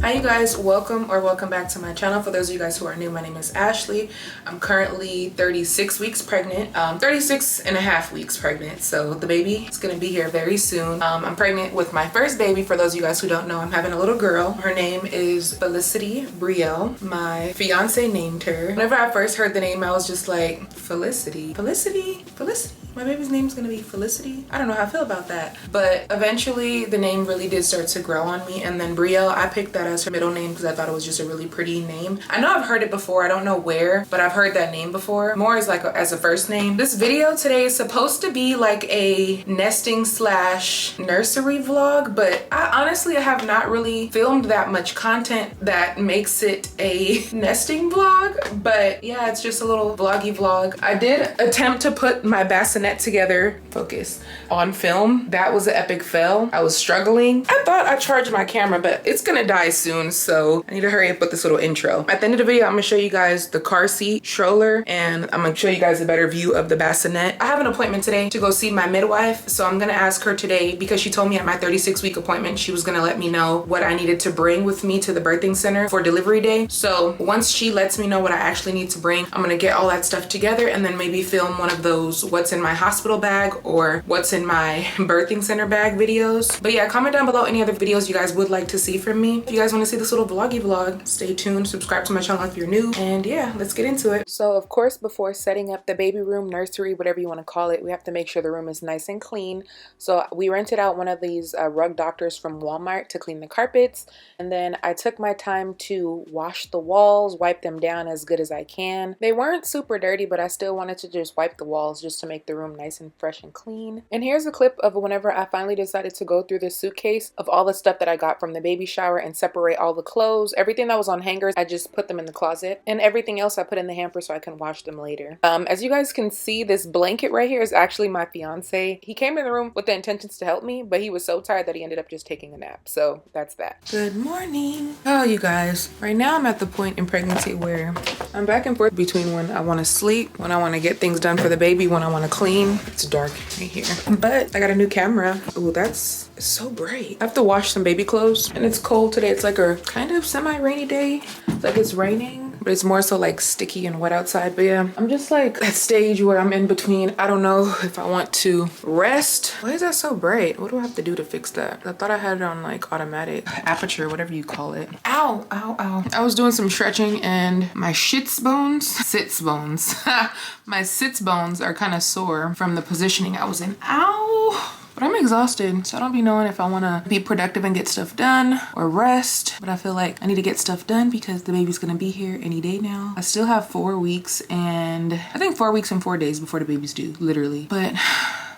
Hi you guys, welcome back to my channel. For those of you guys who are new, my name is Ashley. I'm currently 36 weeks pregnant, 36 and a half weeks pregnant. So the baby is gonna be here very soon. I'm pregnant with my first baby. For those of you guys who don't know, I'm having a little girl. Her name is Felicity Brielle. My fiance named her. Whenever I first heard the name, I was just like, Felicity? My baby's name's gonna be Felicity? I don't know how I feel about that. But eventually the name really did start to grow on me, and then Brielle, I picked that as her middle name because I thought it was just a really pretty name. I know I've heard it before, I don't know where, but I've heard that name before. More as like as a first name. This video today is supposed to be like a nesting slash nursery vlog, but I honestly have not really filmed that much content that makes it a nesting vlog. But yeah, it's just a little vloggy vlog. I did attempt to put my bassinet together, focus, on film. That was an epic fail. I was struggling. I thought I charged my camera, but it's gonna die soon, so I need to hurry up with this little intro. At the end of the video, I'm gonna show you guys the car seat stroller, and I'm gonna show you guys a better view of the bassinet. I have an appointment today to go see my midwife, so I'm gonna ask her today, because she told me at my 36-week appointment she was gonna let me know what I needed to bring with me to the birthing center for delivery day. So once she lets me know what I actually need to bring, I'm gonna get all that stuff together and then maybe film one of those what's in my hospital bag or what's in my birthing center bag videos. But yeah, comment down below any other videos you guys would like to see from me. If you guys want to see this little vloggy vlog, stay tuned, subscribe to my channel if you're new, and yeah, let's get into it. So of course, before setting up the baby room, nursery, whatever you want to call it, we have to make sure the room is nice and clean. So we rented out one of these rug doctors from Walmart to clean the carpets, and then I took my time to wash the walls, wipe them down as good as I can. They weren't super dirty, but I still wanted to just wipe the walls just to make the room nice and fresh and clean. And here's a clip of whenever I finally decided to go through this suitcase of all the stuff that I got from the baby shower and separate all the clothes. Everything that was on hangers, I just put them in the closet, and everything else I put in the hamper so I can wash them later. As you guys can see, this blanket right here is actually my fiance. He came in the room with the intentions to help me, but he was so tired that he ended up just taking a nap. So that's that. Good morning. Oh, you guys, right now I'm at the point in pregnancy where I'm back and forth between when I want to sleep, when I want to get things done for the baby, when I want to clean. It's dark right here, but I got a new camera. Oh, that's so bright. I have to wash some baby clothes, and it's cold today. It's like a kind of semi-rainy day. It's like it's raining, but it's more so like sticky and wet outside. But yeah, I'm just like that stage where I'm in between. I don't know if I want to rest. Why is that so bright? What do I have to do to fix that? I thought I had it on like automatic aperture, whatever you call it. Ow, ow, ow. I was doing some stretching and my sits bones my sits bones are kind of sore from the positioning I was in. Ow. But I'm exhausted, so I don't be knowing if I want to be productive and get stuff done or rest. But I feel like I need to get stuff done because the baby's going to be here any day now. I still have 4 weeks, and I think 4 weeks and 4 days before the baby's due, literally. But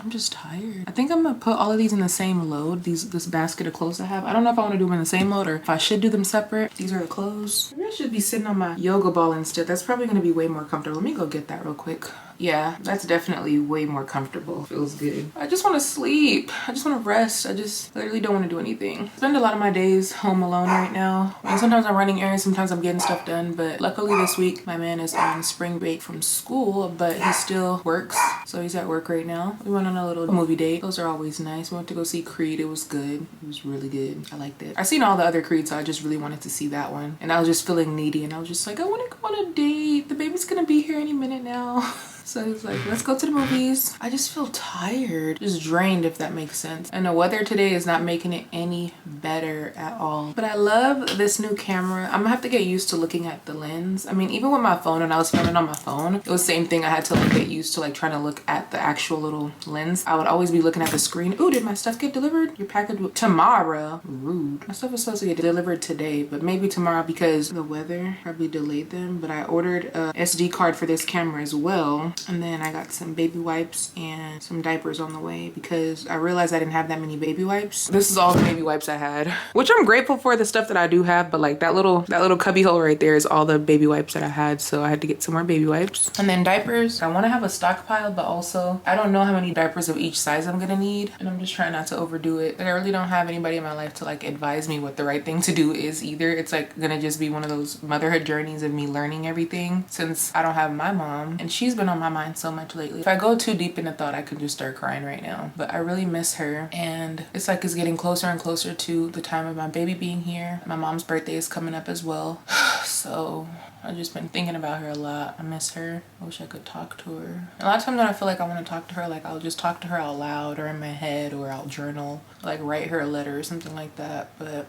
I'm just tired. I think I'm gonna put all of these in the same load, this basket of clothes I have. I don't know if I want to do them in the same load or if I should do them separate. These are the clothes. Maybe I should be sitting on my yoga ball instead. That's probably gonna be way more comfortable. Let me go get that real quick. Yeah, that's definitely way more comfortable. Feels good. I just want to sleep. I just want to rest. I just literally don't want to do anything. I spend a lot of my days home alone right now. And sometimes I'm running errands, sometimes I'm getting stuff done. But luckily this week, my man is on spring break from school, but he still works. So he's at work right now. We went on a little movie date. Those are always nice. We went to go see Creed. It was good. It was really good. I liked it. I've seen all the other Creed, so I just really wanted to see that one. And I was just feeling needy, and I was just like, I want to go on a date. The baby's gonna be here any minute now. So I was like, let's go to the movies. I just feel tired, just drained, if that makes sense. And the weather today is not making it any better at all. But I love this new camera. I'm gonna have to get used to looking at the lens. I mean, even with my phone, when I was filming on my phone, it was the same thing. I had to like get used to like trying to look at the actual little lens. I would always be looking at the screen. Ooh, did my stuff get delivered? Your package tomorrow. Rude. My stuff was supposed to get delivered today, but maybe tomorrow because the weather probably delayed them. But I ordered a SD card for this camera as well. And then I got some baby wipes and some diapers on the way because I realized I didn't have that many baby wipes. This is all the baby wipes I had, which I'm grateful for the stuff that I do have, but like that little cubby hole right there is all the baby wipes that I had. So I had to get some more baby wipes. And then diapers. I want to have a stockpile, but also I don't know how many diapers of each size I'm gonna need. And I'm just trying not to overdo it. Like I really don't have anybody in my life to like advise me what the right thing to do is either. It's like gonna just be one of those motherhood journeys of me learning everything since I don't have my mom and she's been on my mind so much lately. If I go too deep into thought, I could just start crying right now. But I really miss her, and it's like it's getting closer and closer to the time of my baby being here. My mom's birthday is coming up as well. So I've just been thinking about her a lot. I miss her. I wish I could talk to her. A lot of times when I feel like I want to talk to her, like I'll just talk to her out loud or in my head, or I'll journal, like write her a letter or something like that. But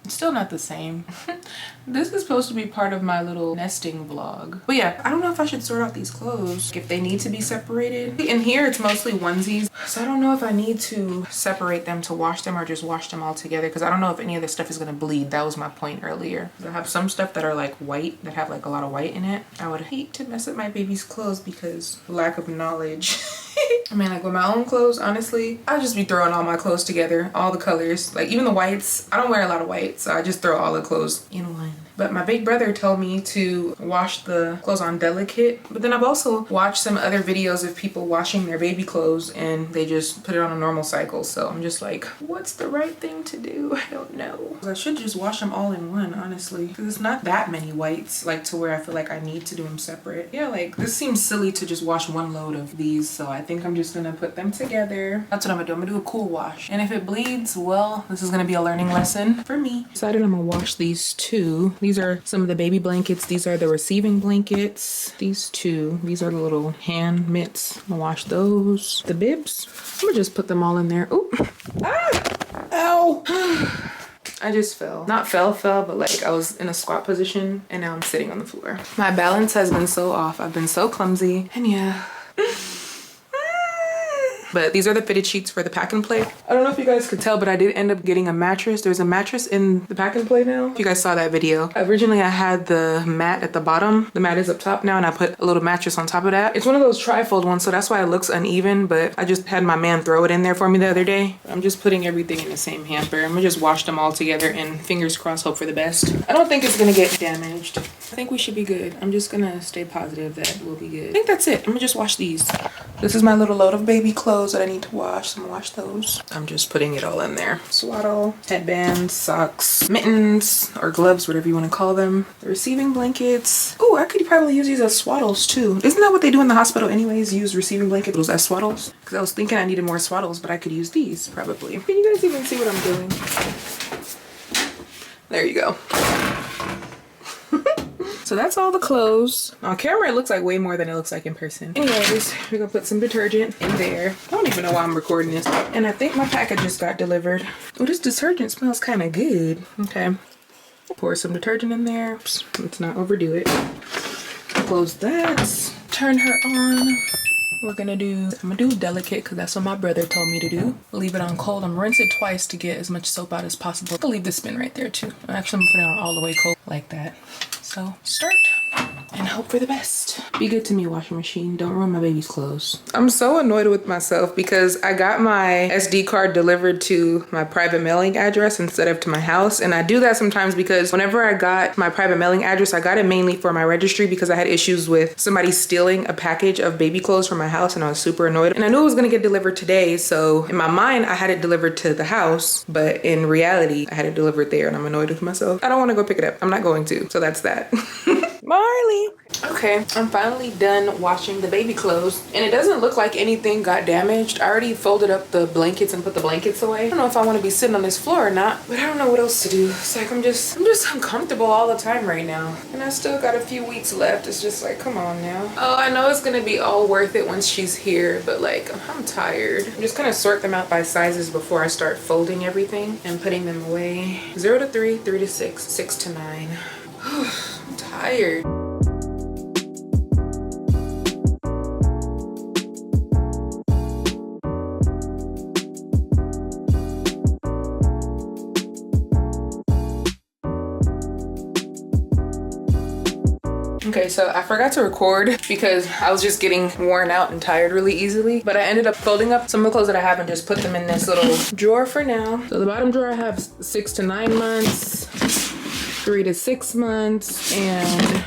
it's still not the same. This is supposed to be part of my little nesting vlog. But yeah, I don't know if I should sort out these clothes, if they need to be separated. In here, it's mostly onesies. So I don't know if I need to separate them to wash them or just wash them all together, because I don't know if any of this stuff is gonna bleed. That was my point earlier. I have some stuff that are like white, that have like a lot of white in it. I would hate to mess up my baby's clothes because lack of knowledge. I mean, like with my own clothes, honestly, I'll just be throwing all my clothes together, all the colors, like even the whites. I don't wear a lot of white, so I just throw all the clothes in one. But my big brother told me to wash the clothes on delicate. But then I've also watched some other videos of people washing their baby clothes and they just put it on a normal cycle. So I'm just like, what's the right thing to do? I don't know. I should just wash them all in one, honestly. Because it's not that many whites, like to where I feel like I need to do them separate. Yeah, like this seems silly to just wash one load of these. So I think I'm just gonna put them together. That's what I'm gonna do. I'm gonna do a cool wash. And if it bleeds, well, this is gonna be a learning lesson for me. Decided I'm gonna wash these two. These are some of the baby blankets. These are the receiving blankets. These two. These are the little hand mitts. I'm gonna wash those. The bibs. I'm gonna just put them all in there. Ooh. Ah! Ow! I just fell. Not fell, but like I was in a squat position and now I'm sitting on the floor. My balance has been so off. I've been so clumsy. And yeah. But these are the fitted sheets for the pack and play. I don't know if you guys could tell, but I did end up getting a mattress. There's a mattress in the pack and play now. If you guys saw that video. Originally I had the mat at the bottom. The mat is up top now and I put a little mattress on top of that. It's one of those trifold ones, so that's why it looks uneven, but I just had my man throw it in there for me the other day. I'm just putting everything in the same hamper. I'm gonna just wash them all together and fingers crossed, hope for the best. I don't think it's gonna get damaged. I think we should be good. I'm just gonna stay positive that we'll be good. I think that's it. I'm gonna just wash these. This is my little load of baby clothes that I need to wash, so I'm gonna wash those. I'm just putting it all in there. Swaddle, headbands, socks, mittens, or gloves, whatever you want to call them. The receiving blankets. Oh, I could probably use these as swaddles too. Isn't that what they do in the hospital anyways? Use receiving blankets as swaddles? Because I was thinking I needed more swaddles, but I could use these probably. Can you guys even see what I'm doing? There you go. So that's all the clothes. On camera, it looks like way more than it looks like in person. Anyways, we're gonna put some detergent in there. I don't even know why I'm recording this. And I think my package just got delivered. Oh, this detergent smells kind of good. Okay. Pour some detergent in there. Oops, let's not overdo it. Close that. Turn her on. I'm gonna do delicate because that's what my brother told me to do. Leave it on cold. I'm gonna rinse it twice to get as much soap out as possible. I'll leave the spin right there too. Actually, I'm putting it on all the way cold like that. So start and hope for the best. Be good to me, washing machine. Don't ruin my baby's clothes. I'm so annoyed with myself because I got my SD card delivered to my private mailing address instead of to my house. And I do that sometimes because whenever I got my private mailing address, I got it mainly for my registry because I had issues with somebody stealing a package of baby clothes from my house and I was super annoyed. And I knew it was gonna get delivered today. So in my mind, I had it delivered to the house, but in reality, I had it delivered there and I'm annoyed with myself. I don't wanna go pick it up. I'm not going to. So that's that. Marley. Okay, I'm finally done washing the baby clothes and it doesn't look like anything got damaged. I already folded up the blankets and put the blankets away. I don't know if I want to be sitting on this floor or not, but I don't know what else to do. It's like I'm just uncomfortable all the time right now. And I still got a few weeks left. It's just like, come on now. Oh, I know it's gonna be all worth it once she's here, but like I'm tired. I'm just gonna sort them out by sizes before I start folding everything and putting them away. 0 to 3, 3 to 6, 6 to 9. I'm tired. Okay, so I forgot to record because I was just getting worn out and tired really easily, but I ended up folding up some of the clothes that I have and just put them in this little drawer for now. So the bottom drawer I have 6 to 9 months, 3 to 6 months, and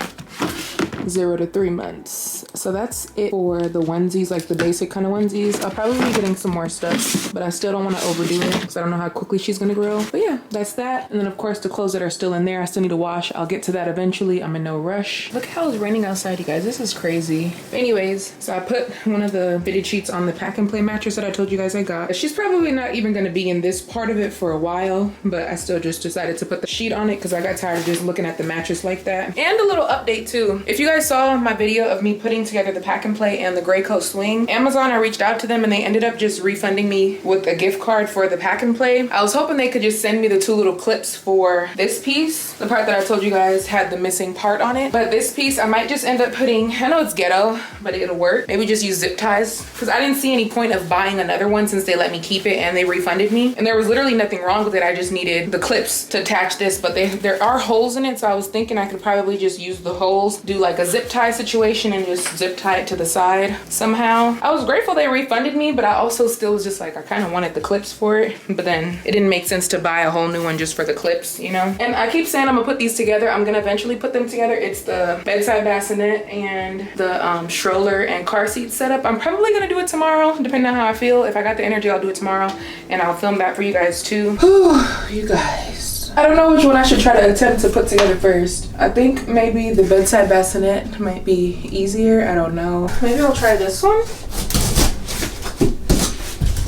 0 to 3 months. So that's it for the onesies, like the basic kind of onesies. I'll probably be getting some more stuff, but I still don't want to overdo it because I don't know how quickly she's gonna grow. But yeah, that's that. And then of course the clothes that are still in there, I still need to wash. I'll get to that eventually. I'm in no rush. Look how it's raining outside, you guys. This is crazy. But anyways, so I put one of the fitted sheets on the pack and play mattress that I told you guys I got. She's probably not even gonna be in this part of it for a while, but I still just decided to put the sheet on it because I got tired of just looking at the mattress like that. And a little update too. If you guys saw my video of me putting together the pack and play and the gray coat swing, Amazon, I reached out to them and they ended up just refunding me with a gift card for the pack and play. I was hoping they could just send me the 2 little clips for this piece, the part that I told you guys had the missing part on it. But this piece I might just end up putting, I know it's ghetto, but it'll work. Maybe just use zip ties because I didn't see any point of buying another one since they let me keep it and they refunded me. And there was literally nothing wrong with it. I just needed the clips to attach this, but there are holes in it. So I was thinking I could probably just use the holes, do like a zip tie situation and just zip tie it to the side somehow. I was grateful they refunded me, but I also still was just like, I kind of wanted the clips for it, but then it didn't make sense to buy a whole new one just for the clips, you know? And I keep saying I'm gonna put these together. I'm gonna eventually put them together. It's the bedside bassinet and the stroller and car seat setup. I'm probably gonna do it tomorrow, depending on how I feel. If I got the energy, I'll do it tomorrow and I'll film that for you guys too. Whew, you guys. I don't know which one I should try to attempt to put together first. I think maybe the bedside bassinet might be easier. I don't know. Maybe I'll try this one.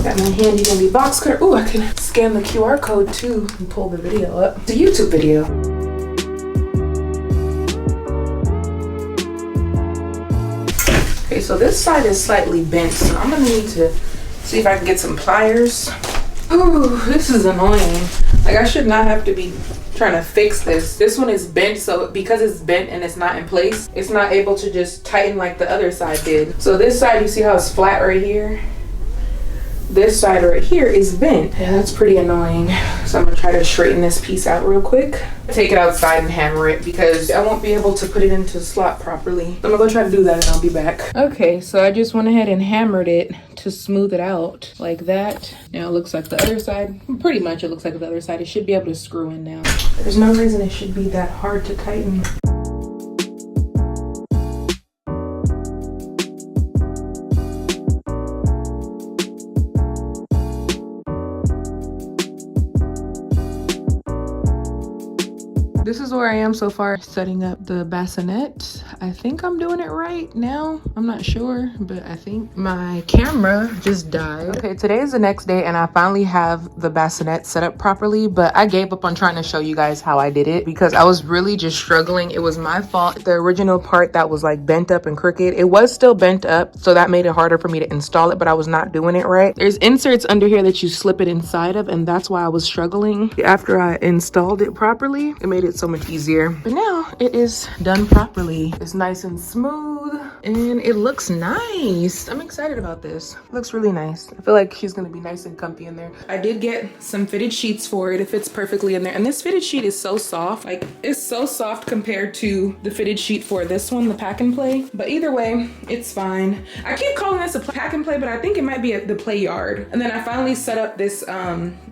Got my handy dandy box cutter. Ooh, I can scan the QR code too and pull the video up. It's a YouTube video. Okay, so this side is slightly bent, so I'm gonna need to see if I can get some pliers. Ooh, this is annoying. Like, I should not have to be trying to fix this. This one is bent, so because it's bent and it's not in place, it's not able to just tighten like the other side did. So this side, you see how it's flat right here? This side right here is bent. Yeah, that's pretty annoying. So I'm gonna try to straighten this piece out real quick. Take it outside and hammer it because I won't be able to put it into the slot properly. So I'm gonna go try to do that and I'll be back. Okay, so I just went ahead and hammered it to smooth it out like that. Now it looks like the other side. Pretty much it looks like the other side. It should be able to screw in now. There's no reason it should be that hard to tighten. This is where I am so far setting up the bassinet. I think I'm doing it right now. I'm not sure, but I think my camera just died. Okay, today is the next day and I finally have the bassinet set up properly, but I gave up on trying to show you guys how I did it because I was really just struggling. It was my fault. The original part that was like bent up and crooked, it was still bent up, so that made it harder for me to install it, but I was not doing it right. There's inserts under here that you slip it inside of, and that's why I was struggling. After I installed it properly, it made it so much easier. But now it is done properly. It's nice and smooth and it looks nice. I'm excited about this. It looks really nice. I feel like she's gonna be nice and comfy in there. I did get some fitted sheets for it. It fits perfectly in there. And this fitted sheet is so soft. Like, it's so soft compared to the fitted sheet for this one, the pack and play. But either way, it's fine. I keep calling this a pack and play, but I think it might be the play yard. And then I finally set up this,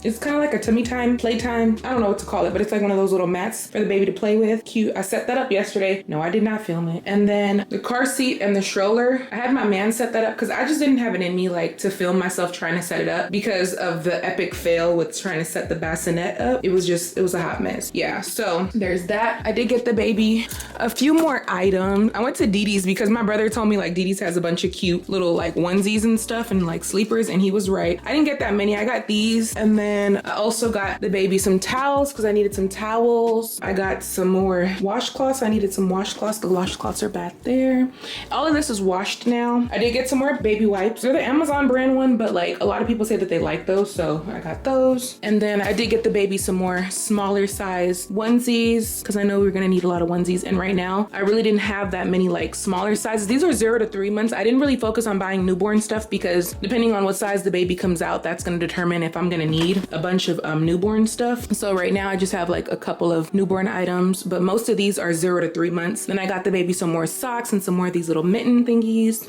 it's kind of like a tummy time, playtime. I don't know what to call it, but it's like one of those little mats for the baby to play with. Cute. I set that up yesterday. No, I did not film it. And then the car seat and the stroller, I had my man set that up because I just didn't have it in me like to film myself trying to set it up because of the epic fail with trying to set the bassinet up. It was a hot mess. Yeah, so there's that. I did get the baby a few more items. I went to Didi's because my brother told me like Didi's has a bunch of cute little like onesies and stuff and like sleepers, and he was right. I didn't get that many. I got these, and then I also got the baby some towels because I needed some towels. I got some more washcloths. I needed some washcloths. The washcloths are back there. All of this is washed now. I did get some more baby wipes. They're the Amazon brand one, but like a lot of people say that they like those, so I got those. And then I did get the baby some more smaller size onesies because I know we're gonna need a lot of onesies, and right now I really didn't have that many like smaller sizes. These are 0 to 3 months. I didn't really focus on buying newborn stuff because depending on what size the baby comes out, that's gonna determine if I'm gonna need a bunch of newborn stuff. So right now I just have like a couple of newborn items, but most of these are 0 to 3 months. Then I got the baby some more socks and some more of these little mitten thingies.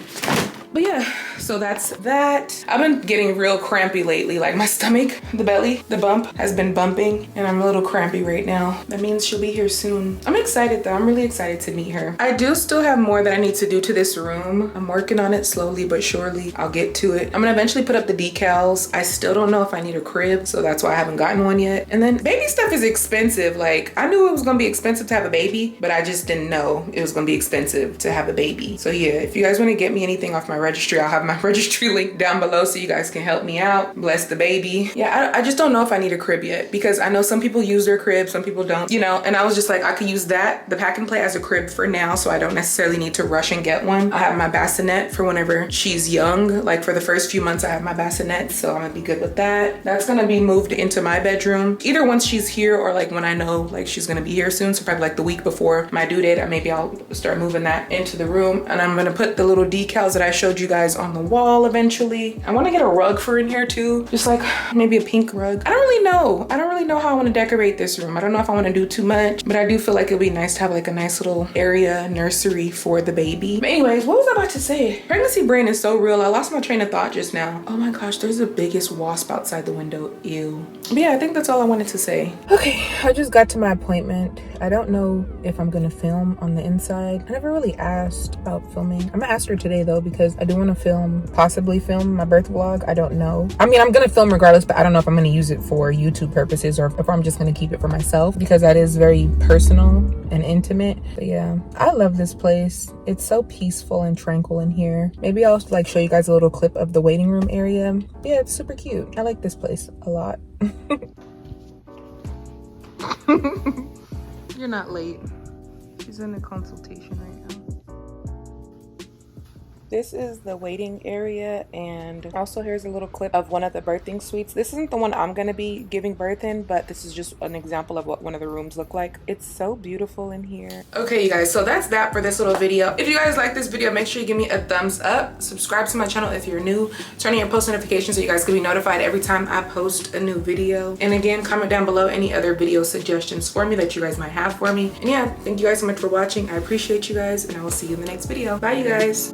But yeah, so that's that. I've been getting real crampy lately. Like my stomach, the belly, the bump has been bumping and I'm a little crampy right now. That means she'll be here soon. I'm excited though. I'm really excited to meet her. I do still have more that I need to do to this room. I'm working on it slowly but surely. I'll get to it. I'm gonna eventually put up the decals. I still don't know if I need a crib, so that's why I haven't gotten one yet. And then baby stuff is expensive. Like I knew it was gonna be expensive to have a baby, but I just didn't know it was gonna be expensive to have a baby. So yeah, if you guys wanna get me anything off my registry, I'll have my registry link down below so you guys can help me out. Bless the baby. Yeah, I just don't know if I need a crib yet because I know some people use their crib, some people don't, you know, and I was just like, I could use that, the pack and play as a crib for now, so I don't necessarily need to rush and get one. I have my bassinet for whenever she's young. Like for the first few months I have my bassinet, so I'm gonna be good with that. That's gonna be moved into my bedroom either once she's here or like when I know like she's gonna be here soon, so probably like the week before my due date, maybe I'll start moving that into the room. And I'm gonna put the little decals that I showed you guys on the wall eventually. I want to get a rug for in here too, just like maybe a pink rug. I don't really know how I want to decorate this room. I don't know if I want to do too much, but I do feel like it'd be nice to have like a nice little area nursery for the baby. But anyways, what was I about to say? Pregnancy brain is so real. I lost my train of thought just now. Oh my gosh, there's the biggest wasp outside the window. Ew. But yeah, I think that's all I wanted to say. Okay, I just got to my appointment. I don't know if I'm gonna film on the inside. I never really asked about filming. I'm gonna ask her today though, because I do want to possibly film my birth vlog. I don't know. I mean, I'm gonna film regardless, but I don't know if I'm gonna use it for YouTube purposes or if I'm just gonna keep it for myself, because that is very personal and intimate. But yeah, I love this place. It's so peaceful and tranquil in here. Maybe I'll like show you guys a little clip of the waiting room area. Yeah, it's super cute. I like this place a lot. You're not late. She's in a consultation right now. This is the waiting area, and also here's a little clip of one of the birthing suites. This isn't the one I'm gonna be giving birth in, but this is just an example of what one of the rooms look like. It's so beautiful in here. Okay, you guys, so that's that for this little video. If you guys like this video, make sure you give me a thumbs up. Subscribe to my channel if you're new. Turn on your post notifications so you guys can be notified every time I post a new video. And again, comment down below any other video suggestions for me that you guys might have for me. And yeah, thank you guys so much for watching. I appreciate you guys, and I will see you in the next video. Bye, you guys.